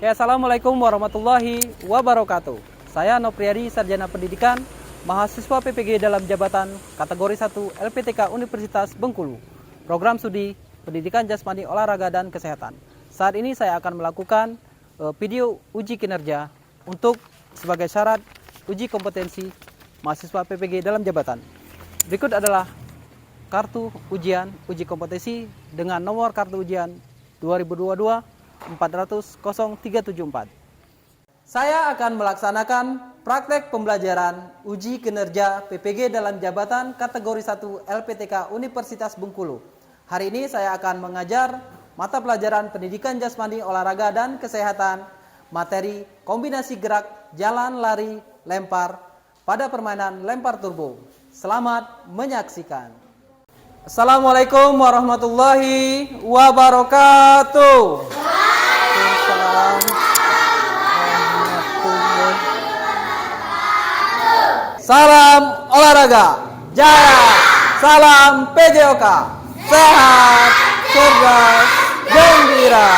Assalamualaikum warahmatullahi wabarakatuh. Saya Nopriadi, Sarjana Pendidikan, mahasiswa PPG dalam jabatan kategori 1 LPTK Universitas Bengkulu, program studi Pendidikan Jasmani, Olahraga, dan Kesehatan. Saat ini saya akan melakukan video uji kinerja untuk sebagai syarat uji kompetensi mahasiswa PPG dalam jabatan. Berikut adalah kartu ujian uji kompetensi dengan nomor kartu ujian 2022-400-0374. Saya akan melaksanakan praktek pembelajaran uji kinerja PPG dalam jabatan kategori 1 LPTK Universitas Bengkulu. Hari ini saya akan mengajar mata pelajaran Pendidikan Jasmani, Olahraga, dan Kesehatan, materi kombinasi gerak jalan, lari, lempar pada permainan lempar turbo. Selamat menyaksikan. Assalamualaikum warahmatullahi wabarakatuh. Salam olahraga, jaya, salam PJOK, sehat, cerdas, gembira.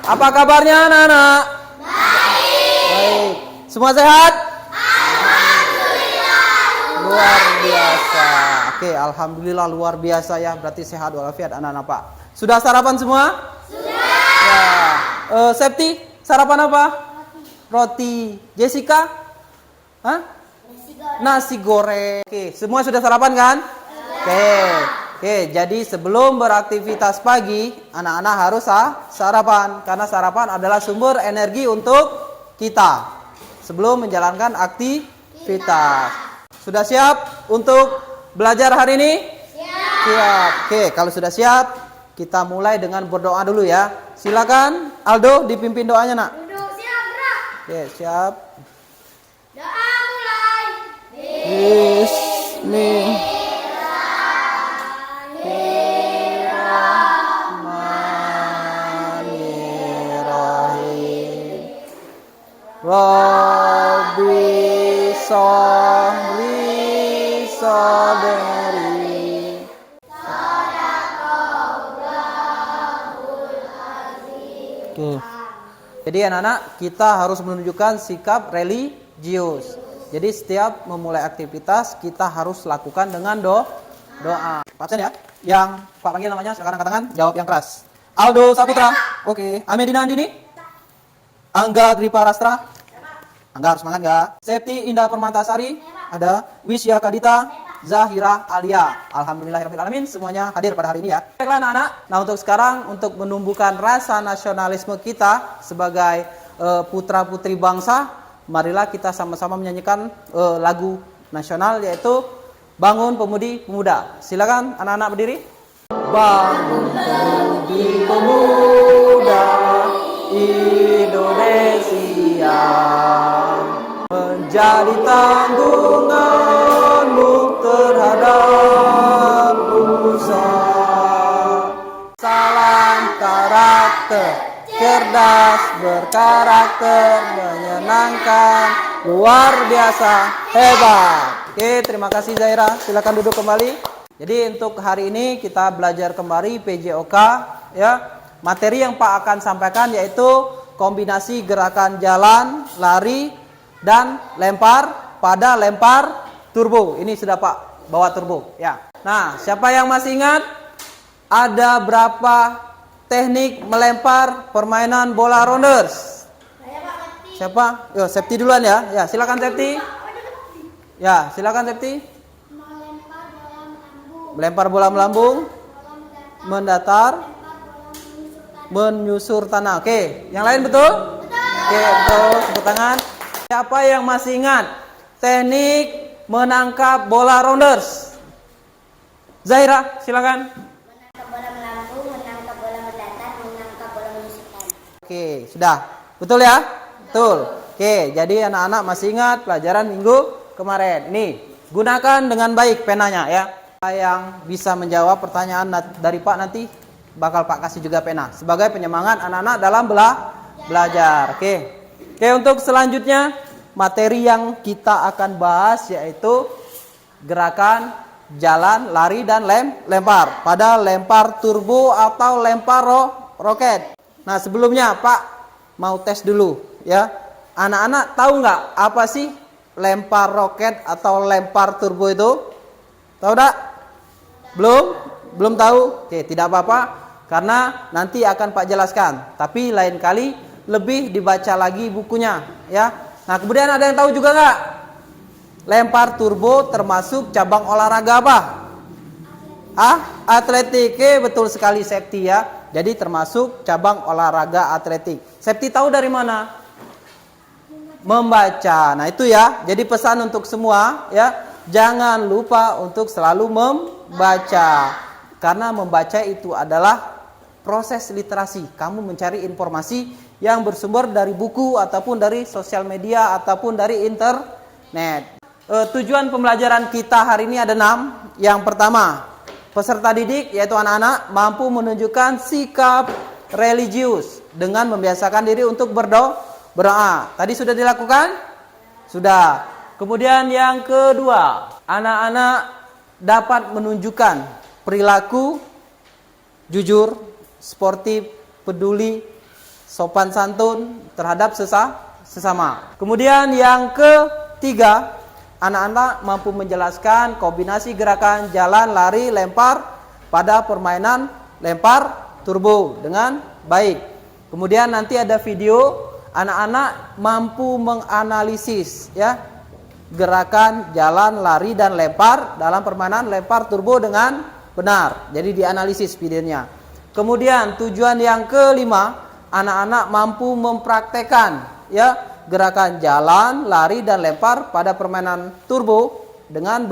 Apa kabarnya anak-anak? Baik. Semua sehat? Alhamdulillah. Luar biasa. Oke, alhamdulillah luar biasa ya. Berarti sehat walafiat anak-anak Pak. Sudah sarapan semua? Sudah. Ya. Septi, sarapan apa? Roti. Jessica? Hah? Nasi goreng. Oke, semua sudah sarapan kan? Oke, jadi sebelum beraktivitas pagi, anak-anak harus sarapan. Karena sarapan adalah sumber energi untuk kita sebelum menjalankan aktivitas. Sudah siap untuk belajar hari ini? Siap. Oke, kalau sudah siap, kita mulai dengan berdoa dulu ya. Silakan Aldo dipimpin doanya, Nak. Duduk, siap, gerak. Oke, siap. Doa mulai. Bismillahirrahmanirrahim. Rabbi sholli sadri. Oke. Jadi anak-anak, kita harus menunjukkan sikap religius. Jadi setiap memulai aktivitas kita harus lakukan dengan doa. Absen ya. Yang Pak panggil namanya silakan angkat tangan, jawab yang keras. Aldo Saputra. Oke. Amedina Andini. Angga Gripa Rastra. Angga harus semangat enggak? Septi Indah Permatasari. Ada. Wisya Kadita. Zahira Alia. Alhamdulillahirrahmanirrahim. Semuanya hadir pada hari ini ya. Baiklah anak-anak. Nah untuk sekarang, untuk menumbuhkan rasa nasionalisme kita sebagai putra-putri bangsa, marilah kita sama-sama menyanyikan lagu nasional, yaitu Bangun Pemudi Pemuda. Silakan anak-anak berdiri. Bangun Pemudi Pemuda Indonesia, menjadi tanggunganmu terhadap usaha. Salam karakter, cerdas, berkarakter, menyenangkan, luar biasa, hebat. Oke, terima kasih Zaira. Silakan duduk kembali. Jadi untuk hari ini kita belajar kembali PJOK ya. Materi yang Pak akan sampaikan yaitu kombinasi gerakan jalan, lari, dan lempar pada lempar turbo. Ini sudah Pak bawa turbo ya. Nah, siapa yang masih ingat ada berapa teknik melempar permainan bola rounders? Siapa? Yo, Septi duluan ya. Ya, silakan Septi. Ya, silakan Septi. Melempar bola melambung, mendatar, menyusur tanah. Oke, yang lain betul? Oke, betul. Tepuk tangan. Siapa yang masih ingat teknik menangkap bola rounders? Zaira, silakan. Menangkap bola melambung, menangkap bola mendatar, menangkap bola menyusur tanah. Oke, sudah. Betul ya? Betul. Oke, jadi anak-anak masih ingat pelajaran minggu kemarin. Nih, gunakan dengan baik penanya ya. Yang bisa menjawab pertanyaan dari Pak nanti bakal Pak kasih juga pena sebagai penyemangat anak-anak dalam belajar. Oke, untuk selanjutnya materi yang kita akan bahas yaitu gerakan jalan, lari, dan lempar pada lempar turbo atau lempar roket. Nah, sebelumnya Pak mau tes dulu ya. Anak-anak tahu nggak apa sih lempar roket atau lempar turbo itu? Tahu nggak? Belum? Belum tahu? Oke, tidak apa-apa karena nanti akan Pak jelaskan. Tapi lain kali lebih dibaca lagi bukunya ya. Nah, kemudian ada yang tahu juga nggak? Lempar turbo termasuk cabang olahraga apa? Atletik. Betul sekali Septi ya. Jadi termasuk cabang olahraga atletik. Septi tahu dari mana? Membaca. Nah, itu ya. Jadi pesan untuk semua ya, jangan lupa untuk selalu membaca. Karena membaca itu adalah proses literasi. Kamu mencari informasi yang bersumber dari buku ataupun dari sosial media ataupun dari internet. Tujuan pembelajaran kita hari ini ada 6. Yang pertama, peserta didik yaitu anak-anak mampu menunjukkan sikap religius dengan membiasakan diri untuk berdoa. Tadi sudah dilakukan? Sudah. Kemudian yang kedua, anak-anak dapat menunjukkan perilaku jujur, sportif, peduli, sopan santun terhadap sesama. Kemudian yang ketiga, anak-anak mampu menjelaskan kombinasi gerakan jalan, lari, lempar pada permainan lempar turbo dengan baik. Kemudian nanti ada video, anak-anak mampu menganalisis ya gerakan jalan, lari dan lempar dalam permainan lempar turbo dengan benar. Jadi dianalisis videonya. Kemudian tujuan yang kelima, anak-anak mampu mempraktekkan ya gerakan jalan, lari dan lempar pada permainan turbo dengan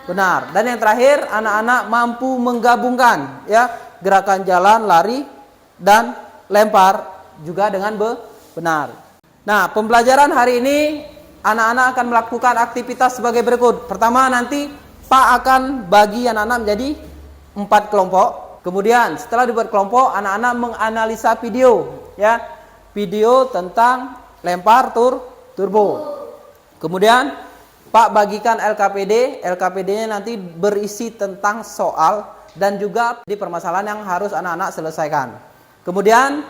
benar. Dan yang terakhir, anak-anak mampu menggabungkan ya gerakan jalan, lari dan lempar juga dengan benar. Nah, pembelajaran hari ini anak-anak akan melakukan aktivitas sebagai berikut. Pertama, nanti Pak akan bagi anak-anak menjadi 4 kelompok. Kemudian setelah dibuat kelompok, anak-anak menganalisa video ya. Video tentang lempar turbo. Kemudian Pak bagikan LKPD. LKPD-nya nanti berisi tentang soal dan juga di permasalahan yang harus anak-anak selesaikan. Kemudian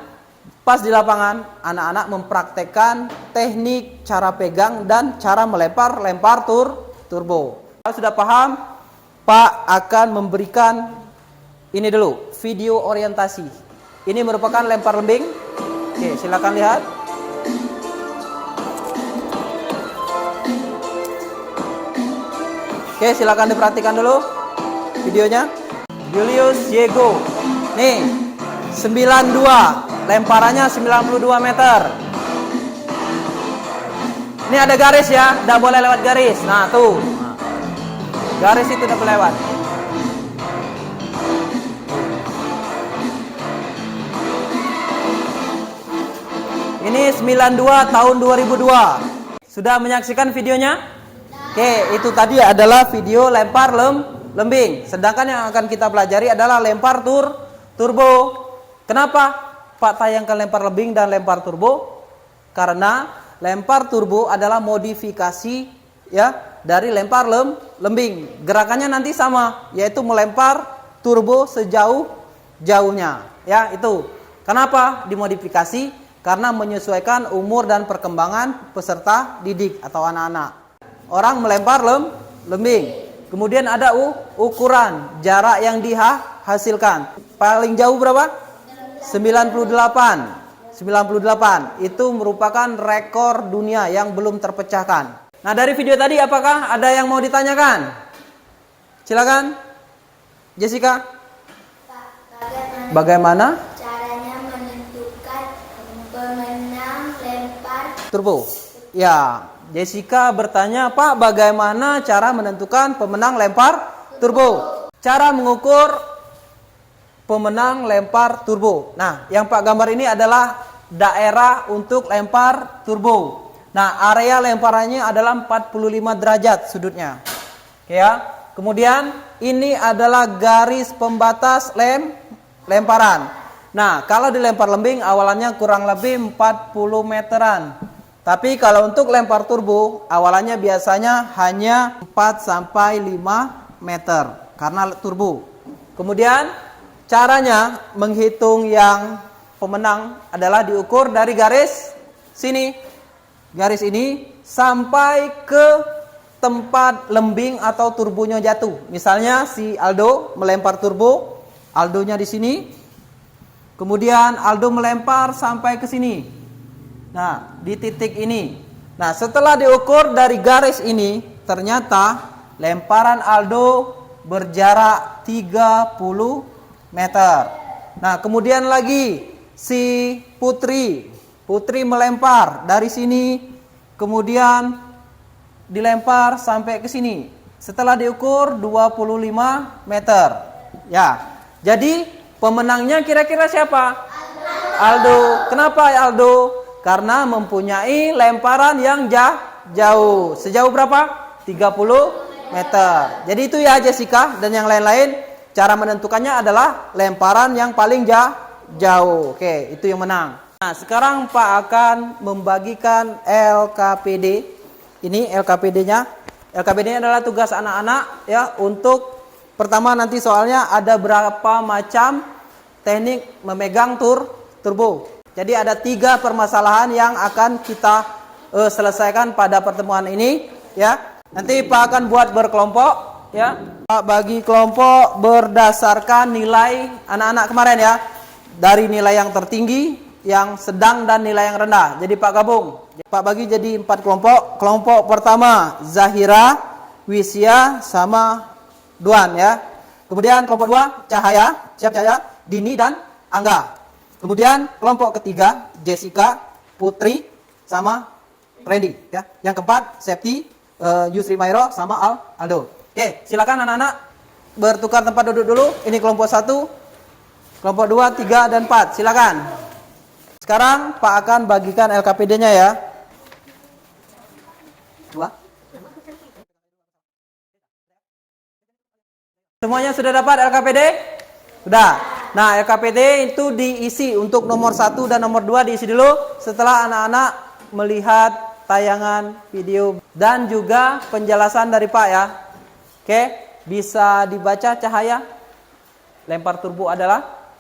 pas di lapangan, anak-anak mempraktekkan teknik cara pegang dan cara lempar turbo. Kalau sudah paham, Pak akan memberikan ini dulu, video orientasi. Ini merupakan lempar lembing. Oke, silakan lihat. Oke, silakan diperhatikan dulu videonya. Julius Diego. Nih, 92. Lemparannya 92 meter. Ini ada garis ya, tidak boleh lewat garis. Nah, tuh. Garis itu tidak boleh lewat. Ini 92 tahun 2002. Sudah menyaksikan videonya? Oke, itu tadi adalah video lempar lembing. Sedangkan yang akan kita pelajari adalah lempar turbo. Kenapa Pak tayangkan lempar lembing dan lempar turbo? Karena lempar turbo adalah modifikasi ya dari lempar lembing. Gerakannya nanti sama, yaitu melempar turbo sejauh-jauhnya. Ya, itu. Kenapa dimodifikasi? Karena menyesuaikan umur dan perkembangan peserta didik atau anak-anak. Orang melempar lembing. Kemudian ada ukuran jarak yang dihasilkan. Paling jauh berapa? 98. Itu merupakan rekor dunia yang belum terpecahkan. Nah, dari video tadi apakah ada yang mau ditanyakan? Silakan. Jessica. Bagaimana caranya menentukan pemenang lempar turbo? Ya, Jessica bertanya, Pak, bagaimana cara menentukan pemenang lempar turbo? Cara mengukur pemenang lempar turbo. Nah, yang Pak gambar ini adalah daerah untuk lempar turbo. Nah, area lemparannya adalah 45 derajat sudutnya. Oke ya. Kemudian ini adalah garis pembatas lemparan. Nah, kalau dilempar lembing awalannya kurang lebih 40 meteran. Tapi kalau untuk lempar turbo, awalannya biasanya hanya 4 sampai 5 meter karena turbo. Kemudian caranya menghitung yang pemenang adalah diukur dari garis sini. Garis ini sampai ke tempat lembing atau turbonya jatuh. Misalnya si Aldo melempar turbo, Aldonya di sini. Kemudian Aldo melempar sampai ke sini. Nah, di titik ini. Nah, setelah diukur dari garis ini, ternyata lemparan Aldo berjarak 30 meter. Nah, kemudian lagi si Putri melempar dari sini, kemudian dilempar sampai ke sini. Setelah diukur 25 meter. Ya. Jadi pemenangnya kira-kira siapa? Aldo. Kenapa Aldo? Karena mempunyai lemparan yang jauh. Sejauh berapa? 30 meter. Jadi itu ya Jessica dan yang lain-lain. Cara menentukannya adalah lemparan yang paling jauh. Oke, itu yang menang. Nah, sekarang Pak akan membagikan LKPD. Ini LKPD-nya. LKPD-nya adalah tugas anak-anak ya untuk pertama nanti soalnya ada berapa macam teknik memegang turbo. Jadi ada 3 permasalahan yang akan kita selesaikan pada pertemuan ini ya. Nanti Pak akan buat berkelompok ya. Pak bagi kelompok berdasarkan nilai anak-anak kemarin ya. Dari nilai yang tertinggi, yang sedang dan nilai yang rendah. Jadi Pak gabung. Pak bagi jadi 4 kelompok. Kelompok pertama Zahira, Wisya sama Duan ya. Kemudian kelompok 2 Cahaya, Dini dan Angga. Kemudian kelompok ketiga Jessica, Putri sama Randy ya. Yang keempat Septi, Yusri Mairo sama Aldo. Oke, silakan anak-anak bertukar tempat duduk dulu. Ini kelompok 1, kelompok 2, 3 dan 4. Silakan. Sekarang Pak akan bagikan LKPD-nya ya. 2. Semuanya sudah dapat LKPD? Sudah. Nah, LKPD itu diisi untuk nomor 1 dan nomor 2 diisi dulu setelah anak-anak melihat tayangan video dan juga penjelasan dari Pak ya. Oke, bisa dibaca Cahaya. Lempar turbo adalah?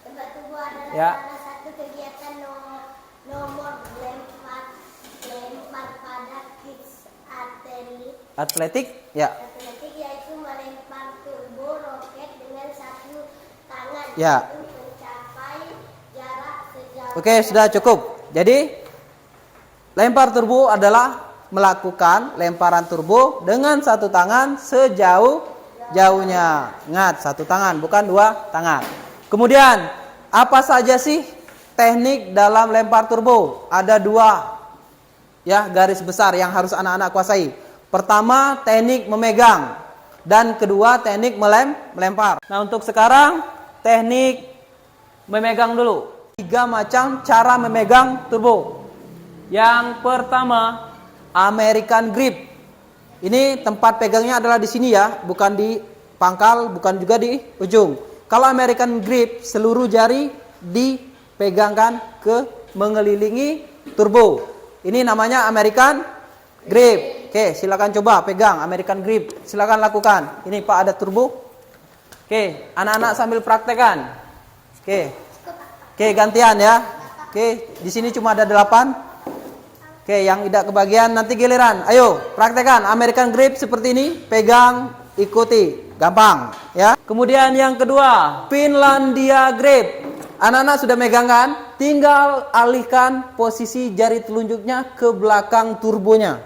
Lempar turbo adalah ya. salah satu kegiatan nomor lempar pada kids Atletik, ya. Atletik yaitu melempar turbo roket dengan satu tangan Ya. untuk mencapai jarak sejauh. Oke, sudah cukup. Jadi lempar turbo adalah melakukan lemparan turbo dengan satu tangan sejauh-jauhnya. Ingat, satu tangan bukan 2 tangan. Kemudian, apa saja sih teknik dalam lempar turbo? Ada 2 ya, garis besar yang harus anak-anak kuasai. Pertama, teknik memegang dan kedua teknik melempar. Nah, untuk sekarang teknik memegang dulu. 3 macam cara memegang turbo. Yang pertama, American grip. Ini tempat pegangnya adalah di sini ya, bukan di pangkal, bukan juga di ujung. Kalau American grip, seluruh jari dipegangkan ke mengelilingi turbo. Ini namanya American grip. Oke, silakan coba pegang American grip. Silakan lakukan. Ini Pak ada turbo. Oke, anak-anak sambil praktekan. Oke, gantian ya. Oke, di sini cuma ada 8. Oke, yang tidak kebagian nanti giliran. Ayo, praktekan American grip seperti ini, pegang, ikuti. Gampang, ya. Kemudian yang kedua, Finlandia grip. Anak-anak sudah megang kan? Tinggal alihkan posisi jari telunjuknya ke belakang turbonya.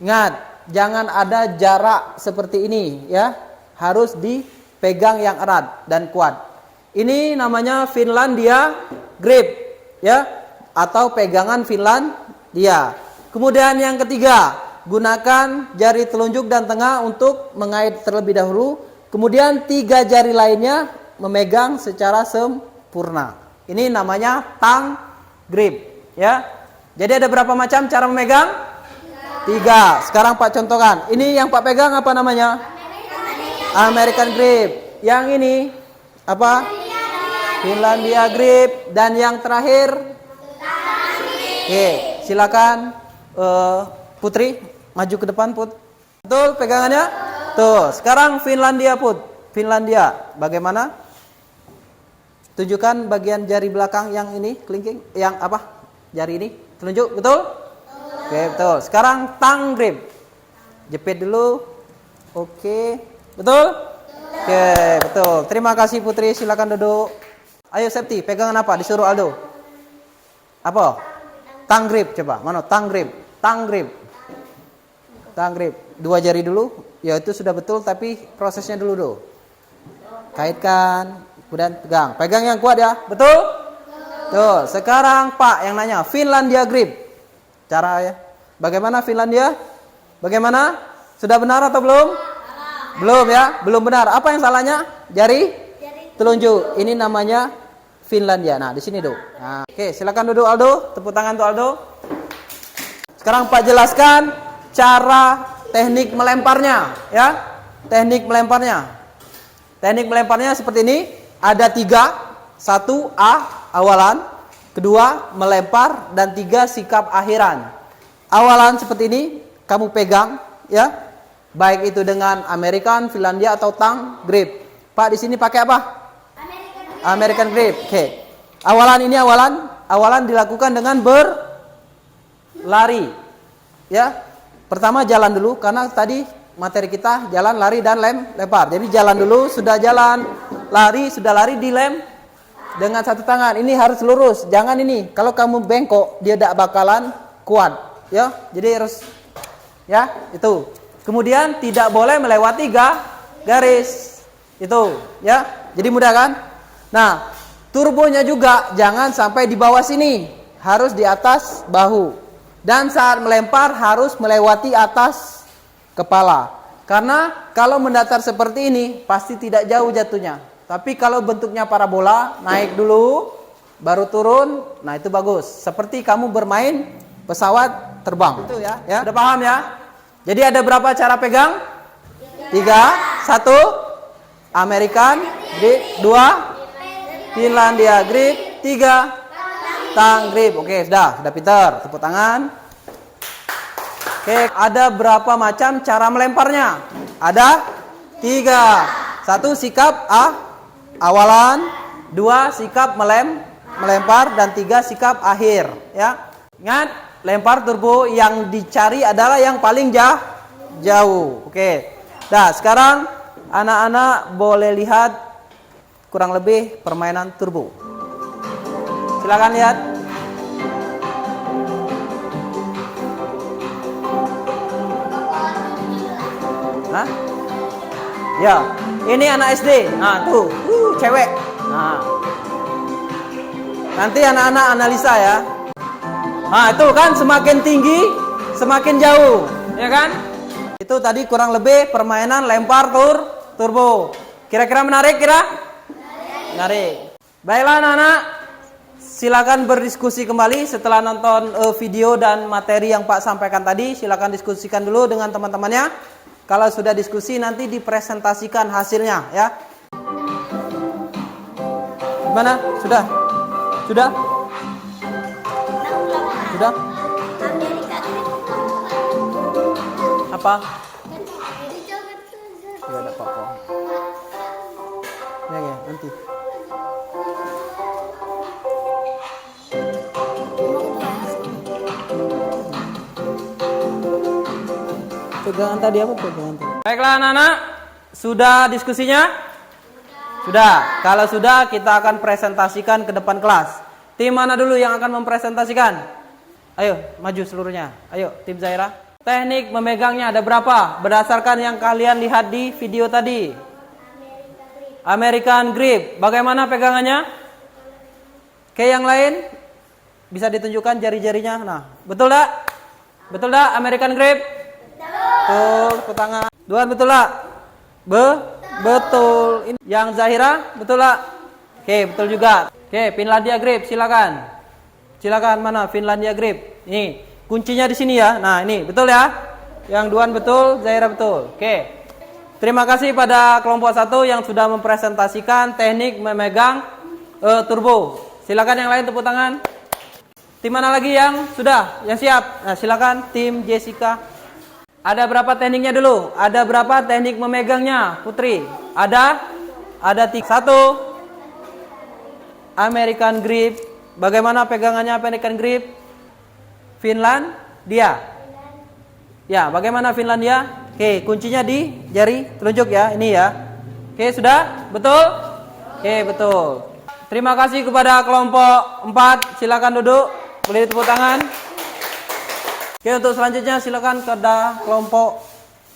Ingat, jangan ada jarak seperti ini, ya. Harus dipegang yang erat dan kuat. Ini namanya Finlandia grip, ya, atau pegangan Finlandia. Kemudian yang ketiga, gunakan jari telunjuk dan tengah untuk mengait terlebih dahulu. Kemudian 3 jari lainnya memegang secara sempurna. Ini namanya tang grip, ya. Jadi ada berapa macam cara memegang? 3. Sekarang Pak contohkan. Ini yang Pak pegang apa namanya? American grip. Yang ini apa? Finlandia grip. Dan yang terakhir? Oke, silakan Putri maju ke depan, Put. Betul pegangannya? Tuh, sekarang Finlandia, Put. Finlandia, bagaimana? Tunjukkan bagian jari belakang yang ini, kelingking, yang apa? Jari ini, telunjuk, betul? Oke, betul. Sekarang tongue grip. Jepit dulu. Oke, betul? Oke, betul. Terima kasih Putri, silakan duduk. Ayo Septi, pegangan apa? Disuruh Aldo. Apa? Tongue grip, coba. Mana? Tongue grip. Tongue grip. Tongue grip. 2 jari dulu. Ya itu sudah betul, tapi prosesnya dulu do. Kaitkan, kemudian pegang. Pegang yang kuat ya, betul? Tuh, sekarang Pak yang nanya, Finlandia grip. Cara ya. Bagaimana Finlandia? Bagaimana? Sudah benar atau belum? Belum ya, belum benar. Apa yang salahnya? Jari telunjuk. Ini namanya Finlandia. Nah, di sini do. Nah, oke, silakan duduk Aldo. Tepuk tangan untuk Aldo. Sekarang Pak jelaskan cara teknik melemparnya, ya. Teknik melemparnya. Teknik melemparnya seperti ini. Ada 3. 1 A awalan, 2 melempar, dan 3 sikap akhiran. Awalan seperti ini, kamu pegang, ya. Baik itu dengan American, Finlandia atau tongue grip. Pak di sini pakai apa? American grip. Oke. Awalan ini awalan dilakukan dengan berlari. Ya. Pertama jalan dulu karena tadi materi kita jalan, lari dan lempar. Jadi jalan dulu, sudah jalan, lari, sudah lari, dilem dengan 1 tangan. Ini harus lurus, jangan ini. Kalau kamu bengkok, dia tidak bakalan kuat, ya. Jadi harus, ya, itu. Kemudian tidak boleh melewati garis, itu, ya. Jadi mudah kan? Nah, turbonya juga jangan sampai di bawah sini, harus di atas bahu. Dan saat melempar harus melewati atas kepala. Karena kalau mendatar seperti ini pasti tidak jauh jatuhnya. Tapi kalau bentuknya parabola, naik dulu, baru turun, nah itu bagus. Seperti kamu bermain pesawat terbang. Itu ya, ya. Udah paham ya? Jadi ada berapa cara pegang? 3. 1 American grip, 2 Finlandia grip, 3 tongue grip. Oke, sudah pintar. Tepuk tangan. Oke, ada berapa macam cara melemparnya? Ada 3. 1 sikap awalan, 2 sikap melempar, dan 3 sikap akhir, ya. Ingat, lempar turbo yang dicari adalah yang paling jauh. Oke. Nah, sekarang anak-anak boleh lihat kurang lebih permainan turbo. Silakan lihat. Hah? Ya, ini anak SD. Nah, tuh, cewek. Nah. Nanti anak-anak analisa ya. Nah, itu kan semakin tinggi, semakin jauh, ya kan? Itu tadi kurang lebih permainan lempar turbo. Kira-kira menarik Menarik. Baiklah anak-anak, silakan berdiskusi kembali setelah nonton video dan materi yang Pak sampaikan tadi. Silakan diskusikan dulu dengan teman-temannya. Kalau sudah diskusi nanti dipresentasikan hasilnya, ya. Gimana? Sudah? Sudah? Apa? Ya ada apa-apa. Ya nanti. Pegangan tadi apa pegangan tadi? Baiklah anak-anak, sudah diskusinya? Sudah. Kalau sudah, kita akan presentasikan ke depan kelas. Tim mana dulu yang akan mempresentasikan? Ayo, maju seluruhnya. Ayo, tim Zaira. Teknik memegangnya ada berapa? Berdasarkan yang kalian lihat di video tadi. American grip. Bagaimana pegangannya? Oke, yang lain bisa ditunjukkan jari-jarinya. Nah, betul tak? Betul tak American grip? Betul, tepuk tangan. Duan betul tak? Betul. Ini yang Zahira betul tak? Oke, betul juga. Oke, Finlandia grip, silakan. Silakan mana Finlandia grip? Ini kuncinya di sini ya. Nah, ini betul ya? Yang Duan betul, Zahira betul. Oke. Terima kasih pada kelompok 1 yang sudah mempresentasikan teknik memegang turbo. Silakan yang lain tepuk tangan. Tim mana lagi yang sudah? Yang siap? Nah, silakan tim Jessica. Ada berapa tekniknya dulu? Ada berapa teknik memegangnya, Putri? Ada 1 American grip. Bagaimana pegangannya American grip? Finlandia. Ya, bagaimana Finlandia? Oke, kuncinya di jari telunjuk ya, ini ya. Oke, sudah? Betul? Oke, betul. Terima kasih kepada kelompok 4. Silakan duduk. Boleh tepuk tangan. Oke, untuk selanjutnya silakan kepada kelompok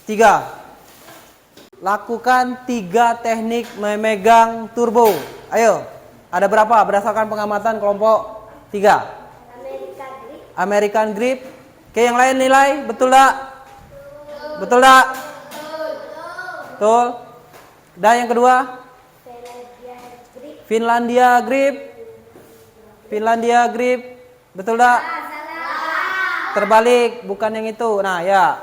3. Lakukan 3 teknik memegang turbo. Ayo, ada berapa berdasarkan pengamatan kelompok 3? American grip. Oke, yang lain nilai, betul tak? Betul tak? Betul. Dan yang kedua? Finlandia grip. Finlandia grip. Betul tak? Terbalik, bukan yang itu. Nah, ya.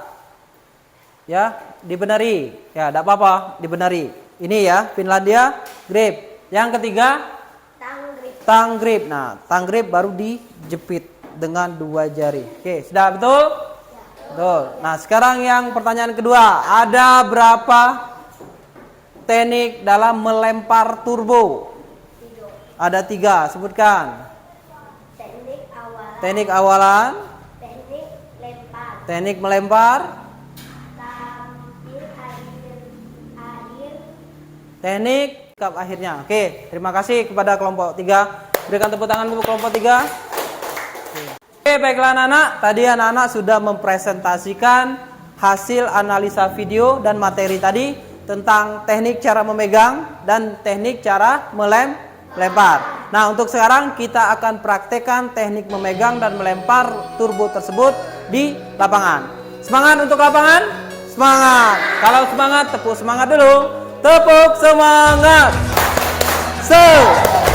Ya, dibenari. Ya, tidak apa-apa, dibenari. Ini ya, Finlandia grip. Yang ketiga? Tang grip. Nah, tang grip baru dijepit dengan 2 jari. Oke, sudah betul? Betul. Nah, sekarang yang pertanyaan kedua. Ada berapa teknik dalam melempar turbo? Ada 3, sebutkan. Teknik awalan. Teknik melempar. Teknik kap akhirnya. Oke, terima kasih kepada kelompok 3. Berikan tepuk tangan untuk kelompok 3. Oke, baiklah anak-anak. Tadi anak-anak sudah mempresentasikan hasil analisa video dan materi tadi tentang teknik cara memegang dan teknik cara melempar. Nah, untuk sekarang kita akan praktekkan teknik memegang dan melempar turbo tersebut di lapangan. Semangat untuk lapangan? Semangat. Kalau semangat, tepuk semangat dulu. Tepuk semangat. Semangat.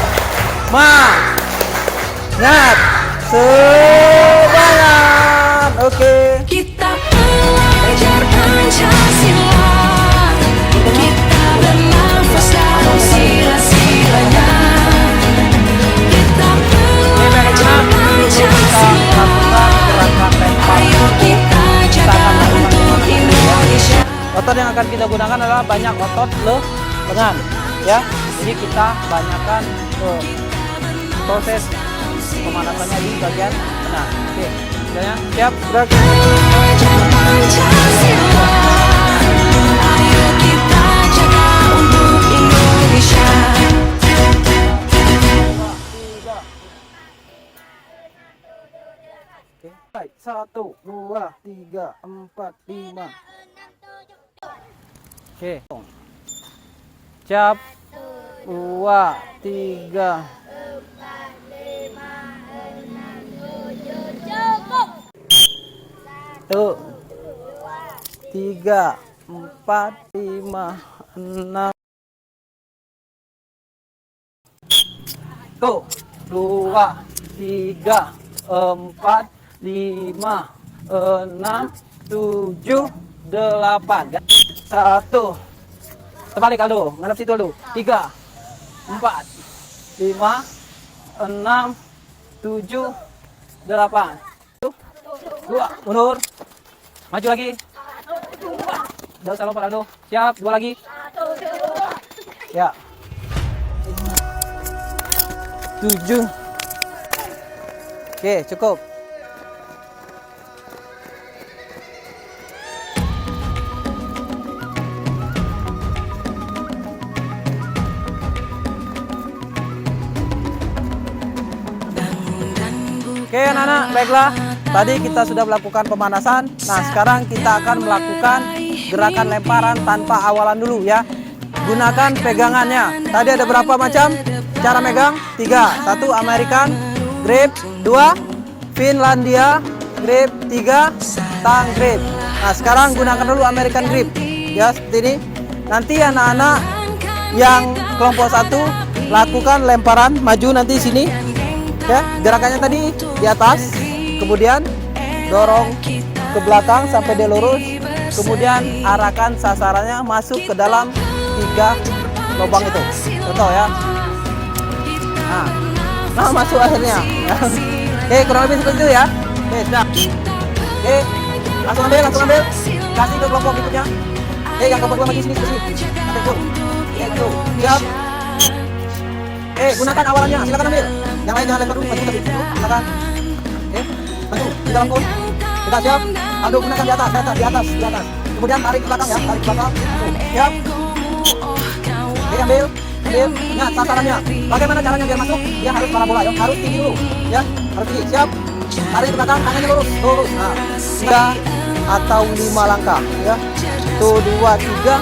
Semangat. Oke. Kita belajar Pancasila. Kita bernafas dalam sila-silanya. Kita belajar Pancasila. Ayo kita jaga untuk Indonesia. Otot yang akan kita gunakan adalah banyak otot lengan, ya. Jadi kita banyakkan proses pemanasannya di bagian lengan. Oke, misalnya siap gerak. Belajar Pancasila. Ayo kita jaga untuk Indonesia. Oke, baik. 1, 2, 3, 4, 5. Oke. Siap. 2, 3. Tuh. 3, 4, 5, 6. Tuh. 2, 3, 4, 5, 6, 7, 8. 1. Terbalik Aldo, ngadap situ Aldo. 3, 4, 5, 6, 7, 8. 2, mundur. Maju lagi. Udah usah lompat Aldo. Siap, 2 lagi. Ya. 7. Oke, cukup. Oke anak-anak, baiklah. Tadi kita sudah melakukan pemanasan. Nah, sekarang kita akan melakukan gerakan lemparan tanpa awalan dulu ya. Gunakan pegangannya. Tadi ada berapa macam cara megang? 3. 1 American grip, 2 Finlandia grip, 3 tang grip. Nah, sekarang gunakan dulu American grip. Ya, seperti ini. Nanti anak-anak yang kelompok 1 lakukan lemparan maju nanti sini. Ya, gerakannya tadi di atas, kemudian dorong ke belakang sampai dia lurus, kemudian arahkan sasarannya masuk ke dalam 3 lubang itu. Contoh ya. Nah masuk akhirnya. Oke, kurang lebih seperti itu ya. Oke, sudah. Oke, langsung ambil. Kasih ke kelompok berikutnya. Yang kelompok lagi sini. Oke, tuh. Siap. Gunakan awalannya, silakan ambil. Yang lain jangan lempar dulu, maju tadi. Silakan. Maju di dalam pun. Kita siap. Aldo gunakan di atas. Kemudian tarik ke belakang ya, tarik ke belakang. Siap. Ambil. Ingat sasarannya. Bagaimana caranya biar masuk? Dia harus parabola ya, harus tinggi dulu. Ya, harus tinggi. Siap. Tarik ke belakang, tangannya lurus. Nah, 3 atau 5 langkah ya. 1, 2, 3.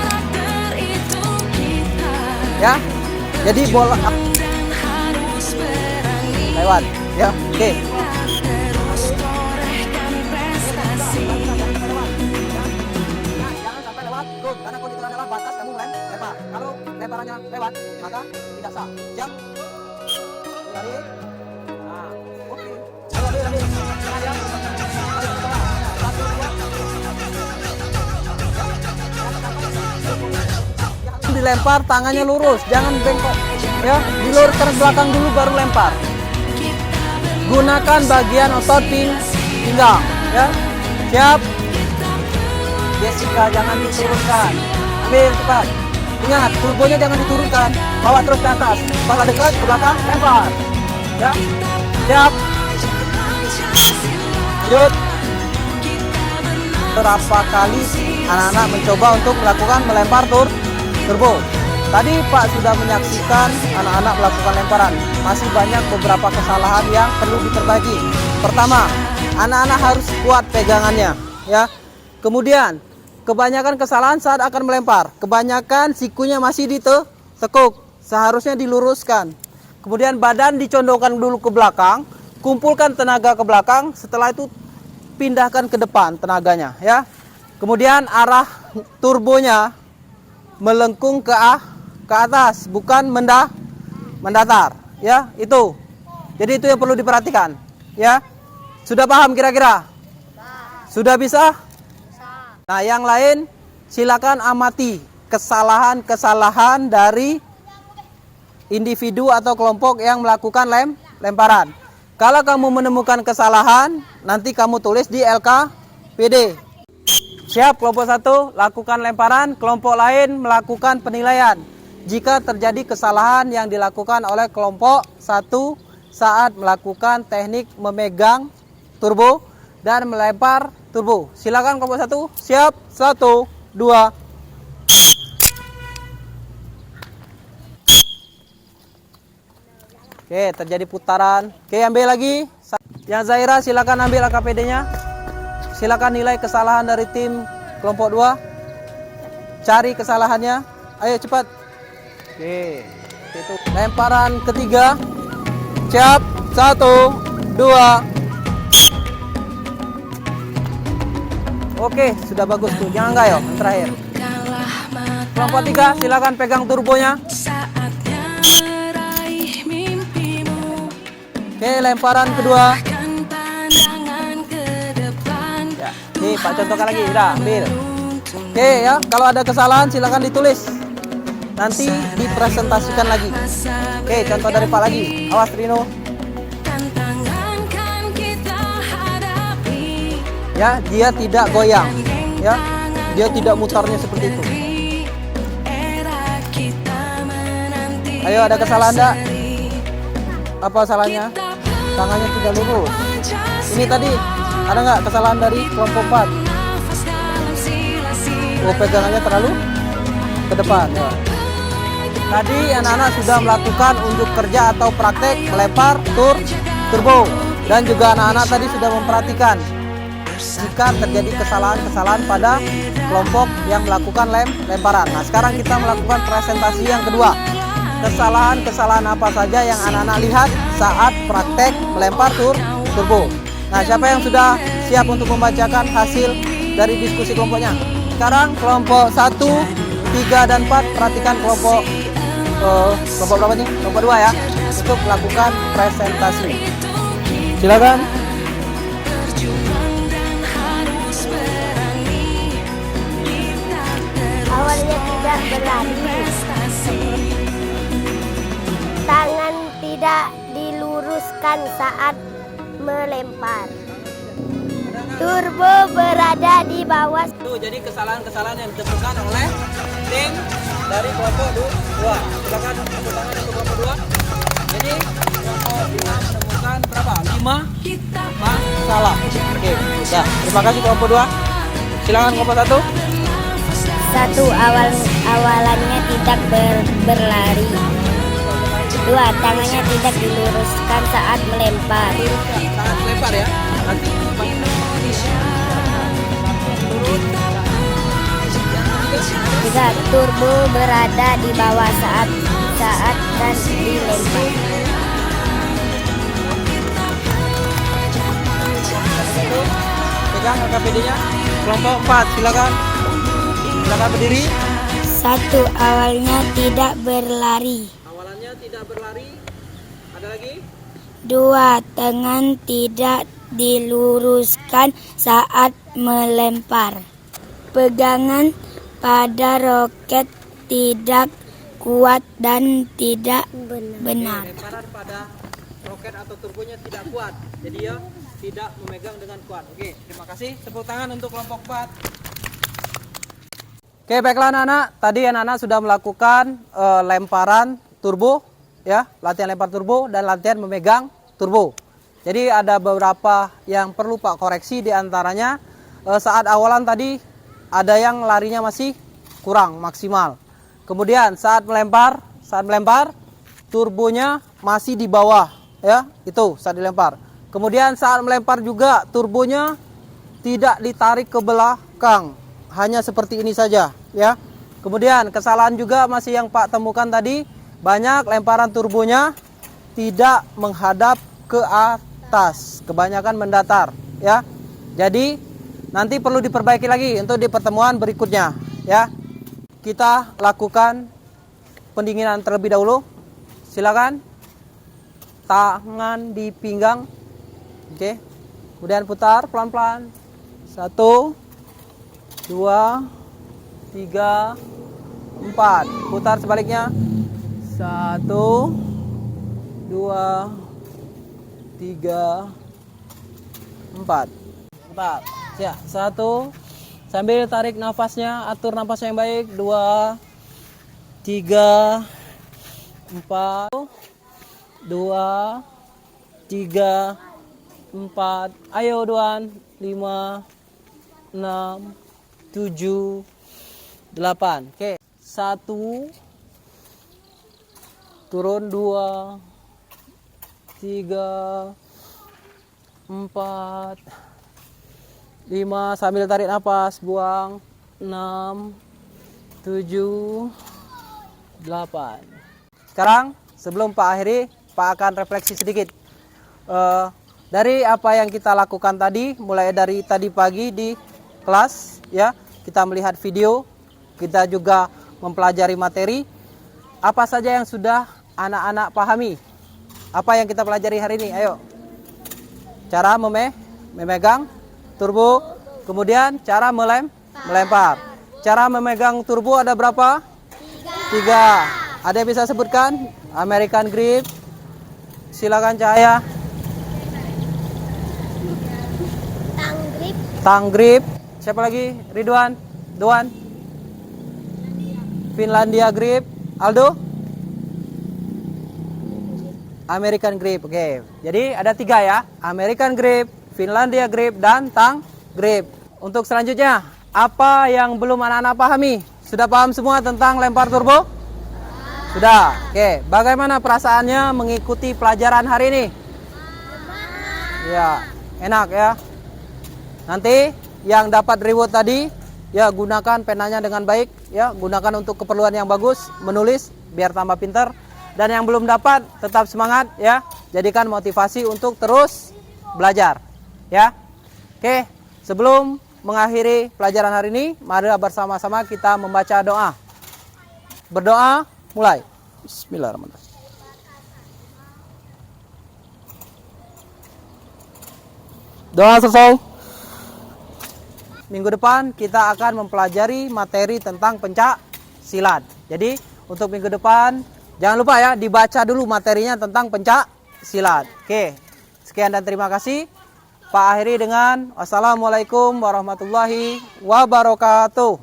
Ya. Jadi bola lewat ya. Oke. Jangan sampai lewat. Tuh, karena kondisi adalah batas kamu lempar. Kalau lemparannya lewat, maka tidak sah. Siap. Tarik. Nah, oke. Ambil. Dilempar tangannya lurus, jangan bengkok ya, diluruskan ke belakang dulu baru lempar. Gunakan bagian otot pinggang ya. Siap. Jessica jangan diturunkan, ambil cepat. Ingat turbonya jangan diturunkan, bawa terus ke atas, pala dekat ke belakang lempar ya. Siap. Lanjut. Berapa kali anak-anak mencoba untuk melakukan melempar turbo? Tadi Pak sudah menyaksikan anak-anak melakukan lemparan. Masih banyak beberapa kesalahan yang perlu diperbaiki. Pertama, anak-anak harus kuat pegangannya ya. Kemudian, kebanyakan kesalahan saat akan melempar. Kebanyakan sikunya masih ditekuk. Seharusnya diluruskan. Kemudian badan dicondongkan dulu ke belakang, kumpulkan tenaga ke belakang, setelah itu pindahkan ke depan tenaganya ya. Kemudian arah turbonya melengkung ke atas, bukan mendatar ya. Itu. Jadi itu yang perlu diperhatikan ya. Sudah paham kira-kira? Sudah bisa? Nah, yang lain silakan amati kesalahan-kesalahan dari individu atau kelompok yang melakukan lemparan. Kalau kamu menemukan kesalahan, nanti kamu tulis di LKPD. Siap, kelompok 1 lakukan lemparan, kelompok lain melakukan penilaian. Jika terjadi kesalahan yang dilakukan oleh kelompok 1 saat melakukan teknik memegang turbo dan melempar turbo. Silakan kelompok 1, siap, 1, 2. Oke, terjadi putaran. Oke, ambil lagi. Yang Zaira silakan ambil AKPD-nya. Silakan nilai kesalahan dari tim kelompok 2. Cari kesalahannya. Ayo cepat. Oke. Itu lemparan ketiga. Siap. 1, 2. Oke, sudah bagus tuh. Jangan enggak yo, yang terakhir. Kelompok 3 silakan pegang turbonya. Oke, lemparan kedua. Ya, nih Pak contohkan lagi, udah ambil. Oke ya, kalau ada kesalahan silakan ditulis. Nanti dipresentasikan lagi. Oke, contoh dari Pak lagi. Awas Rino. Ya, dia tidak goyang. Ya, dia tidak mutarnya seperti itu. Ayo, ada kesalahan enggak? Apa salahnya? Tangannya tidak lurus. Ini tadi ada nggak kesalahan dari kelompok 4? Oh, pegangannya terlalu ke depan ya. Tadi anak-anak sudah melakukan unjuk kerja atau praktek melempar turbo, dan juga anak-anak tadi sudah memperhatikan jika terjadi kesalahan-kesalahan pada kelompok yang melakukan lemparan. Nah, sekarang kita melakukan presentasi yang kedua. Kesalahan-kesalahan apa saja yang anak-anak lihat saat praktek melempar turbo. Nah, siapa yang sudah siap untuk membacakan hasil dari diskusi kelompoknya? Sekarang kelompok 1, 3, dan 4 perhatikan kelompok berapa nih? Kelompok 2 ya, untuk melakukan presentasi. Silakan. Awalnya tidak berlari. Tangan tidak diluruskan saat melempar. Turbo berada di bawah. Tuh, jadi kesalahan-kesalahan yang ditemukan oleh tim dari kelompok 2. Silakan tepuk tangan untuk kelompok 2. Jadi kelompok 5 menemukan berapa? 5 masalah. Oke, ya. Terima kasih kelompok 2. Silakan kelompok 1. 1. Awalannya tidak berlari. 2. Tangannya tidak diluruskan saat melempar. Saat lempar ya. Nanti turun. 3. Turbo berada di bawah saat dan dilempar. Pegang KPD-nya. Kelompok 4, silakan. Silakan berdiri. 1. Awalnya tidak berlari. Awalannya tidak berlari. Ada lagi? 2. Tangan tidak diluruskan saat melempar. Pegangan pada roket tidak kuat dan tidak benar. Lemparan pada roket atau turbonya tidak kuat. Jadi ya tidak memegang dengan kuat. Oke, terima kasih. Tepuk tangan untuk kelompok 4. Oke, baiklah anak-anak. Tadi anak-anak sudah melakukan lemparan turbo, ya, latihan lempar turbo dan latihan memegang turbo. Jadi ada beberapa yang perlu Pak koreksi, di antaranya saat awalan tadi ada yang larinya masih kurang maksimal. Kemudian saat melempar turbonya masih di bawah, ya, itu saat dilempar. Kemudian saat melempar juga turbonya tidak ditarik ke belakang, hanya seperti ini saja, ya. Kemudian kesalahan juga masih yang Pak temukan tadi, banyak lemparan turbonya tidak menghadap ke atas, kebanyakan mendatar, ya. Jadi nanti perlu diperbaiki lagi untuk di pertemuan berikutnya, ya. Kita lakukan pendinginan terlebih dahulu. Silakan. Tangan di pinggang. Oke. Kemudian putar pelan-pelan. 1 2 3 4. Putar sebaliknya. 1 2 3 4. Putar. Ya, 1. Sambil tarik nafasnya, atur nafasnya yang baik. 2 3 4. 2 3 4. Ayo Duan. 5 6 7 8. Oke. 1 turun, 2 3 4 5, sambil tarik nafas, buang. 6 7 8. Sekarang sebelum Pak akhiri, Pak akan refleksi sedikit dari apa yang kita lakukan tadi, mulai dari tadi pagi di kelas, ya, kita melihat video, kita juga mempelajari materi. Apa saja yang sudah anak-anak pahami? Apa yang kita pelajari hari ini? Ayo. Cara memegang turbo, kemudian cara melempar. Cara memegang turbo ada berapa? 3. Ada yang bisa sebutkan? American grip. Silakan Cahaya. Tang grip. Siapa lagi? Ridwan. Duan. Finlandia grip. Aldo. American grip. Oke. Jadi ada 3 ya. American grip, Finlandia grip, dan tang grip. Untuk selanjutnya, apa yang belum anak-anak pahami? Sudah paham semua tentang lempar turbo? Sudah. Oke, bagaimana perasaannya mengikuti pelajaran hari ini? Ya, enak ya. Nanti yang dapat reward tadi, ya gunakan penanya dengan baik, ya, gunakan untuk keperluan yang bagus, menulis biar tambah pintar. Dan yang belum dapat, tetap semangat ya. Jadikan motivasi untuk terus belajar. Ya. Oke, sebelum mengakhiri pelajaran hari ini, mari bersama-sama kita membaca doa. Berdoa, mulai. Bismillahirrahmanirrahim. Doa selesai. Minggu depan kita akan mempelajari materi tentang pencak silat. Jadi, untuk minggu depan jangan lupa ya, dibaca dulu materinya tentang pencak silat. Oke, sekian dan terima kasih. Pak akhiri dengan wassalamualaikum warahmatullahi wabarakatuh.